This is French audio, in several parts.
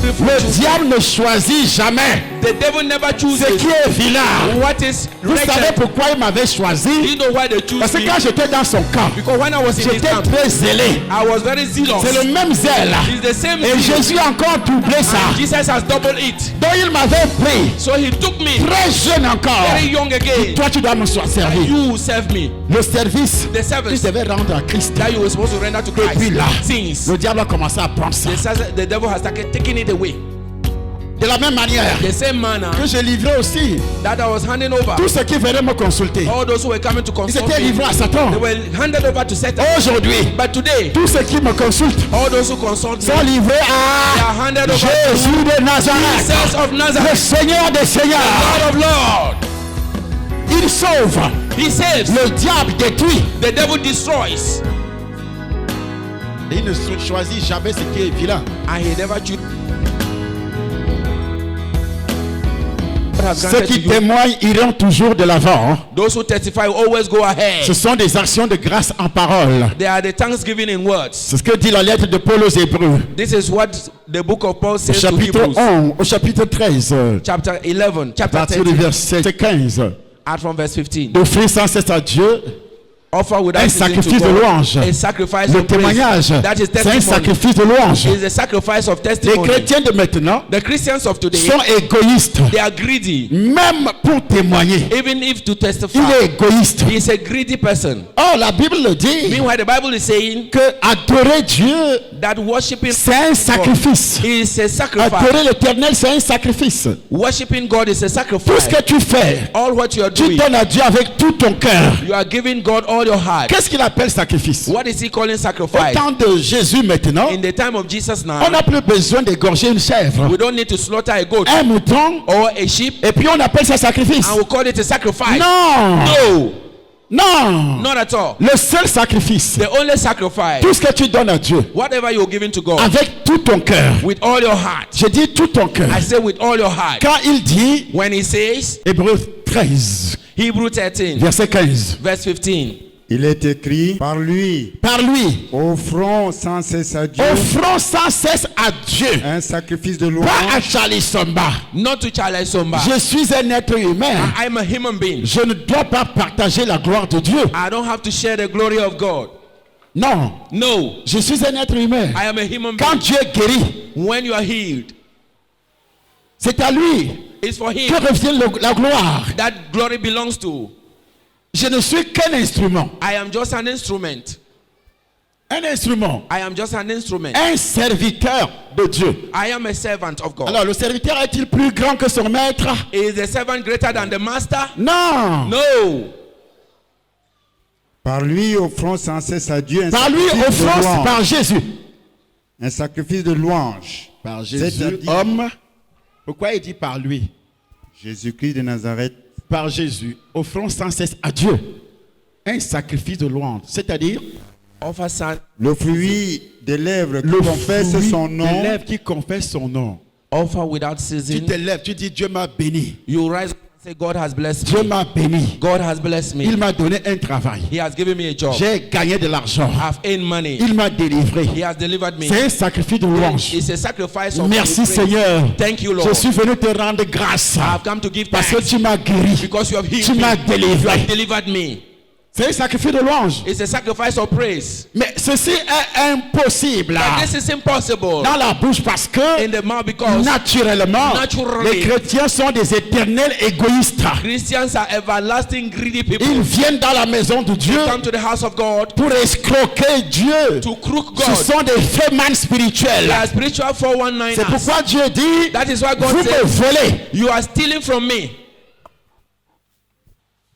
Le diable ne choisit jamais The devil never chooses ce qui est vilain. what is Vous savez wretched. pourquoi il m'avait Do choisi? you know why they choose Parce que me? quand j'étais dans son camp, Because when I was in his j'étais camp, très zélé. I was very zealous. C'est le même zèle. It's the same Et zeal. Jésus a encore doublé ça. And Jesus has doubled it. Donc il m'avait pris, So he took me très jeune encore. very young again. Toi, tu dois me servir. You serve me. Le service The que service je devais rendre à Christ. that you were supposed to render to Et puis Christ. là, Since le diable a commencé à prendre ça. the devil has started taking it away. De la même manière The same manner que je livrais aussi that I was handing over. tous ceux qui venaient me consulter. All those who were coming to Ils consult étaient me, livrés à Satan. they were handed over to Satan. Aujourd'hui, But today, tous ceux qui me consultent all those who consult me, sont livrés they à are handed over Jésus de to Nazareth, Jesus of le Nazareth, Seigneur des Seigneurs. Lord of Lord. Il sauve, He saves. le diable détruit. The devil destroys. Et il ne choisit jamais ce qui est vilain. And he never chooses. Ceux qui témoignent iront toujours de l'avant. Those who testify always go Ce ahead. sont des actions de grâce en parole. They are the thanksgiving in words. C'est ce que dit la lettre de Paul aux Hébreux. This is what the book of Paul Au says to chapitre Hebrews. 11, au chapitre 13, Chapter 11, à chapter partir du 13, verset 15. out from verse 15. Offrir sans cesse à Dieu Offer without un ceasing sacrifice to de God louange. a sacrifice Le of praise. témoignage, That is c'est un testimony. sacrifice de louange. It is a sacrifice of Les testimony. chrétiens de maintenant The Christians of today, sont égoïstes. they are greedy. Même pour témoigner, Even if to testify, il est égoïste. he is a greedy person. Oh, la Bible le dit Meanwhile, the Bible is saying que adorer Dieu, that worshiping c'est un sacrifice. God is a sacrifice. Adorer l'Éternel, c'est un sacrifice. Worshiping God is a Tout sacrifice. ce que tu fais, All what you are tu doing, donnes à Dieu avec tout ton cœur. you are giving God all your heart. Qu'est-ce qu'il appelle sacrifice? What is he calling Au sacrifice? temps de Jésus maintenant, In the time of Jesus now, on n'a plus besoin d'égorger une chèvre, we don't need to slaughter a goat un mouton, or a sheep et puis on appelle ça sacrifice. and we call it a sacrifice. Non, No, non. not at all. Le seul sacrifice, The only sacrifice, tout ce que tu donnes à Dieu, whatever you're giving to God avec tout ton cœur. with all your heart. Je dis tout ton cœur. I say with all your heart. Quand il dit, When he says, Hébreux 13, Hebrew 13, verset 15, verse 15, Il est écrit, par lui, par lui, offrons sans cesse à Dieu offrons sans cesse à Dieu, un sacrifice de pas à louange, Charlie Somba. not to Charlie Somba. Je suis un être humain. I'm a human being. Je ne dois pas partager la gloire de Dieu. I don't have to share the glory of God. Non, No, je suis un être humain. I am a human Quand being. Dieu guérit, When you are healed, c'est à lui it's for que him. revient la gloire. That glory belongs to. Je ne suis qu'un instrument. I am just an instrument. Un instrument. I am just an instrument. Un serviteur de Dieu. I am a servant of God. Alors, le serviteur est-il plus grand que son maître? Is the servant greater than the master? Non. No. par lui, offrons sans cesse à Dieu un Par lui, sacrifice de offrance louange. par Jésus. Un sacrifice de louange. Par Jésus, C'est-à-dire homme. Pourquoi il dit par lui? Jésus-Christ de Nazareth. Par Jésus, offrons sans cesse à Dieu un sacrifice de louange. C'est-à-dire, Offer son, Le fruit des lèvres qui le confesse fruit son des nom. lèvres qui confesse son nom. offer without Tu ceasing. te lèves, tu dis Dieu m'a béni. You rise and say, God has blessed Dieu me. m'a béni. God has blessed me. Il m'a donné un travail. He has given me a job. J'ai gagné de l'argent. I've earned money. Il m'a délivré. He has delivered me. C'est un sacrifice de louange. It's a sacrifice of Merci praise. Seigneur. Thank you, Lord. Je suis venu te rendre grâce I've come to give parce que thanks tu m'as guéri. because you have healed Tu me. m'as You délivré. have delivered me. C'est un sacrifice de louange. It's a sacrifice of praise. Mais ceci est impossible But this is impossible dans la bouche parce que in the mouth because naturellement, Naturally. les chrétiens sont des éternels égoïstes. Christians are everlasting greedy people. Ils viennent dans la maison de Dieu Come to the house of God pour escroquer Dieu. to crook Ce God. sont des faux spirituels. They are spiritual 419ers. C'est pourquoi Dieu dit, That is why vous God me said, volez. you are stealing from me.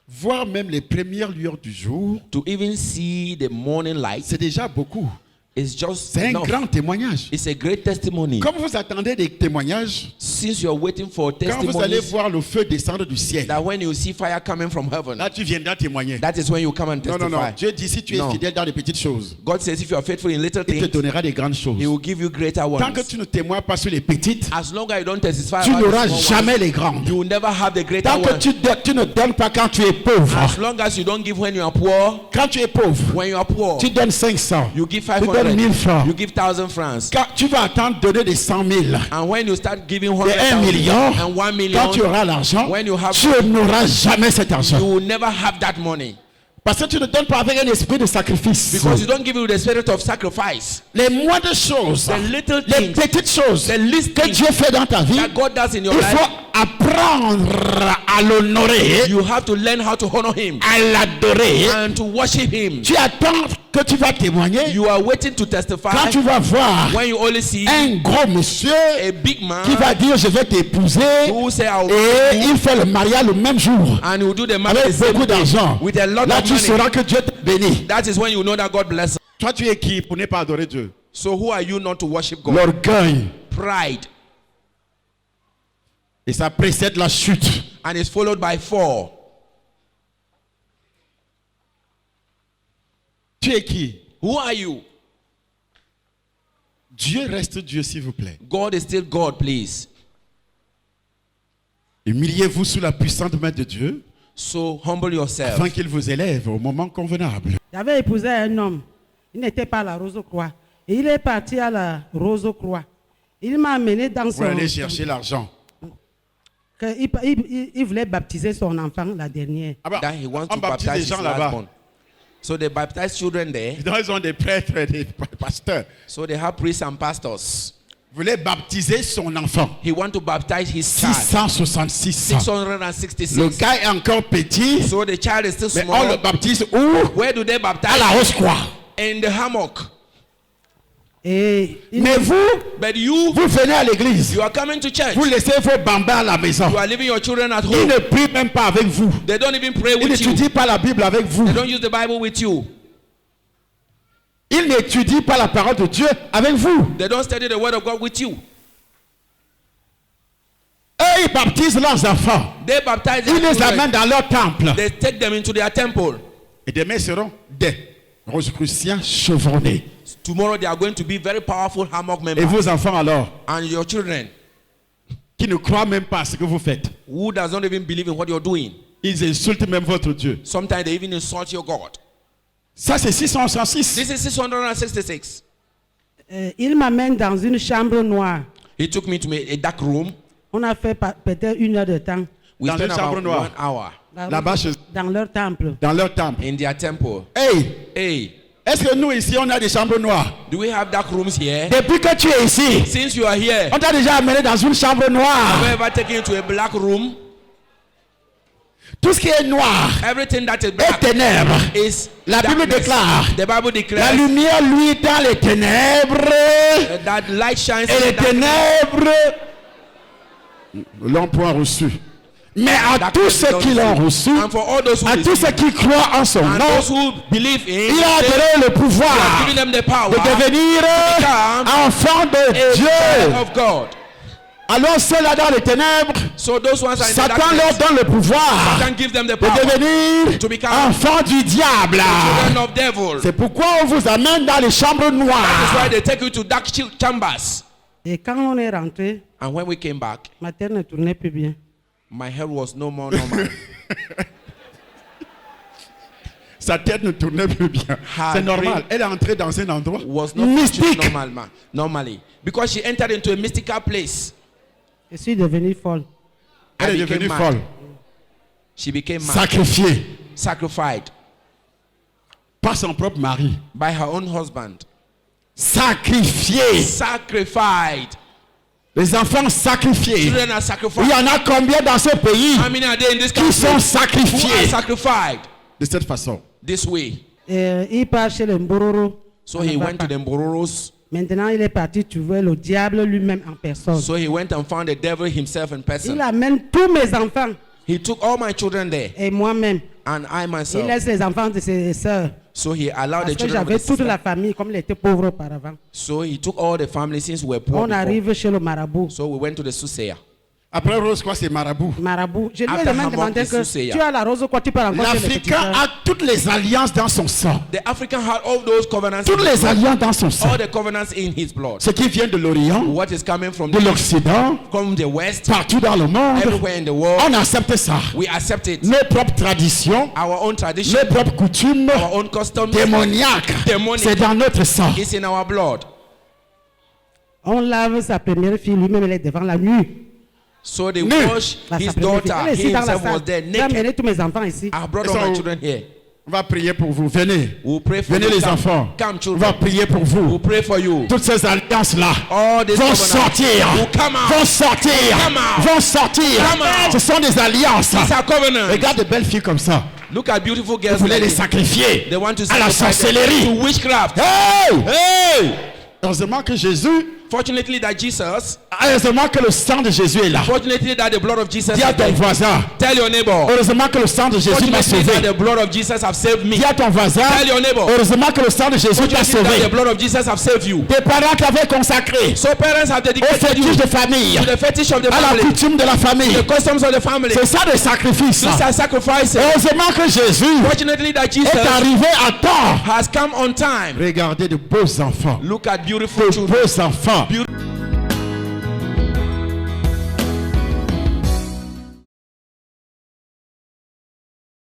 Voir même les premières lueurs du jour, To even see the morning light c'est déjà beaucoup. is just C'est un enough. grand témoignage. It's a great testimony. Comme vous attendez des témoignages, Since you are waiting for quand vous allez testimonies, voir le feu descendre du ciel, that when you see fire coming from heaven, là tu viendras témoigner. that is when you come and Non, testify. non, non. Dieu dit si tu es No. fidèle dans les petites choses, God says if you are faithful in little il te things, donnera des grandes choses. He will give you greater Tant que ones. tu ne témoignes pas sur les petites, As long as you don't testify tu about n'auras the small jamais ones, les grandes. you will never have the greater Tant que ones. tu ne donnes pas quand tu es pauvre. As long as you don't give when you are poor, Quand tu es pauvre, when you are poor, tu donnes 500, you give tu 500, donnes 1000 francs. You give 1,000 francs. Quand tu vas attendre donner des 100 000 And when you start giving et 1 100,000 million, and 1 million, quand tu auras l'argent, when you have- tu n'auras jamais cet you argent. will never have that money. Parce que tu ne donnes pas avec un esprit de sacrifice. Because you don't give it with the spirit of sacrifice. Les moindres choses, The little les things petites choses the least que things Dieu fait dans ta vie, that God does in your il life, faut apprendre à l'honorer, you have to learn how to honor him à l'adorer. and to worship him. Tu attends que tu vas témoigner. You are waiting to testify Quand tu vas voir when you only see un gros monsieur a big man qui va dire je vais t'épouser who say I will et marry you, il fait le mariage le même jour and he will do the marriage avec the same beaucoup day d'argent. with a lot Là of tu money. sauras que Dieu t'a béni. That is when you know that God bless. Toi tu es qui pour ne pas adorer Dieu? So who are you not to worship God? L'orgueil. Pride. Et ça précède la chute. And is followed by fall. Tu es qui? Who are you? Dieu reste Dieu s'il vous plaît. God is still God, please. Humiliez-vous sous la puissante main de Dieu So humble yourself. afin qu'il vous élève au moment convenable. J'avais épousé un homme. Il n'était pas à la Rose-Croix. Et il est parti à la Rose-Croix. Il m'a amené dans Vous son... allez chercher l'argent. Il voulait baptiser son enfant la dernière. Ah bah, That he wants on to baptise les baptize his gens là-bas. last born. So they baptize children there. Ils ont des prêtres et des pasteurs. So they have priests and pastors. Vous voulez baptiser son enfant. He want to baptize his child. 666 ans. Le 666. gars est encore petit, So the child is still mais on le small. baptise où? Where do they À baptize? la Rose-Croix. In the hammock. Et il Mais vous, But you venez à l'église. are coming to church. Vous laissez vos bambins à la maison. You are leaving your children at Ils home. ne prient même pas avec vous. They don't even pray Ils with you. n'étudient pas la Bible avec vous. They don't use the Bible with you. Ils n'étudient pas la parole de Dieu avec vous. They don't study the word of God with you. Eux, ils baptisent leurs enfants. They baptize Ils their les children. amènent dans leur temple. They take them into their temple. Et demain seront des rosicruciens chevronnés. Tomorrow they are going to be very powerful hammock Et members. vos enfants alors, And your children, qui ne croient même pas à ce que vous faites, who does not even believe in what you're doing, ils insultent même votre Dieu. sometimes they even insult your God. Ça, c'est 666. This is 666. il m'amène dans une chambre noire. He took me to a dark room. On a fait peut-être 1 heure de temps We Dans spent une chambre about noire. 1 hour Là-bas, dans leur temple. dans leur temple. in their temple. Hey, Hey, est-ce que nous ici, on a des chambres noires? do we have dark rooms here? Depuis que tu es ici, Since you are here, on t'a déjà amené dans une chambre have you noire. ever taken you to a black room? Tout ce qui est noir Everything that is est black ténèbres. is La Bible darkness. déclare, The Bible la declares lumière, lui, dans les ténèbres. that light shines Et les in darkness. ténèbres l'ont point reçu. Mais à tous ceux qui l'ont reçu, And for all those who à tous ceux qui croient en son and nom, those who believe in, il a they donné le are pouvoir giving them the power de devenir become enfants de a Dieu. child of God. Alors ceux-là dans les ténèbres, So those ones are in the Satan leur darkness. donne le pouvoir Satan gives them the de power devenir to become enfants du diable. children of devil. C'est pourquoi on vous amène dans les chambres That's why noires. they take you to dark chambers. Et quand on est rentré, And when we came back, ma tête ne tournait plus bien. my hair was no more normal. Sa tête ne tournait plus bien. C'est normal. Elle est entrée dans un endroit Was not mystique. normally. Because she entered into a mystical place. Je suis devenue folle. Elle I est became devenue mad. folle. She became mad, Sacrifiée sacrificed par son propre mari. by her own husband. Sacrifiée. Sacrificed. Les enfants sacrifiés. Children are Il sacrificed. y en a combien dans ce pays How many are there in this qui country sont who are sacrifiés sacrificed de cette façon? this way? Il part chez le Mbororo. So he went to the Mbororos. Maintenant, il est parti trouver le diable lui-même en personne. So he went and found the devil himself in Il person. amène tous mes enfants He took all my children there, et moi-même. and I Il myself. laisse les enfants de ses sœurs. So he allowed Parce the que children of j'avais the toute sister. la famille, comme il était pauvre auparavant. So he took all the family since we were poor. On before. arrive chez le marabout. So we went to the soothsayer. Après rose, quoi, c'est marabout. Marabout. Je lui ai After demandé Hamon que Isuseya. tu as la rose quoi, tu peux rencontrer les petits L'Africain frères. a toutes les alliances dans son sang. The African had all those covenants. Toutes in les his blood. alliances dans son sang. All the covenants in his blood. Ce qui vient de l'Orient, What is coming from de l'Occident, from the West, partout dans le monde, everywhere in the world, on accepte ça. we accept it. Nos propres traditions, Our own tradition, nos propres coutumes our own customs, démoniaques, Démonique. c'est dans notre sang. is in our blood. On lave sa première fille, lui-même elle est devant la nuit. So they Nu. wash Sa his première fille. daughter. Elle est He ici dans la himself was salle. there J'ai amené naked. tous mes enfants ici. I brought It's all my all- children here. On va prier pour vous. Venez. We'll pray for Venez you. les Come. enfants. Come, On children. va prier pour We'll vous. pray for you. Toutes ces alliances-là All these vont covenants sortir. will come out. Vont sortir. Come out. Vont sortir. Come out. Ce sont des alliances. These are covenants. Regarde de belles filles comme ça. Look at beautiful Vous girls voulez like les this. sacrifier They want to à la sacrifice them sorcellerie. to witchcraft. Hey! Hey! Heureusement que Jésus, Fortunately that Jesus, heureusement que le sang de Jésus est là. fortunately that the blood of Jesus Dis à is ton there. voisin. Tell your neighbor. Heureusement que le sang de Jésus m'a Fortunately that sauvé. the blood of Jesus have saved me. Dis à ton voisin. Tell your neighbor. Heureusement que le sang de Jésus t'a Fortunately that the sauvé. blood of Jesus have saved you. Tes parents t'avaient consacré So parents have au dedicated you fétiche de famille, to the fetish of the à la family, coutume de la famille. the customs of the family. C'est ça le sacrifice. These are sacrifices. Heureusement que Jésus Fortunately that Jesus est arrivé à temps. has come on time. Regardez de beaux enfants. Look at beautiful De children. beaux enfants. Beautiful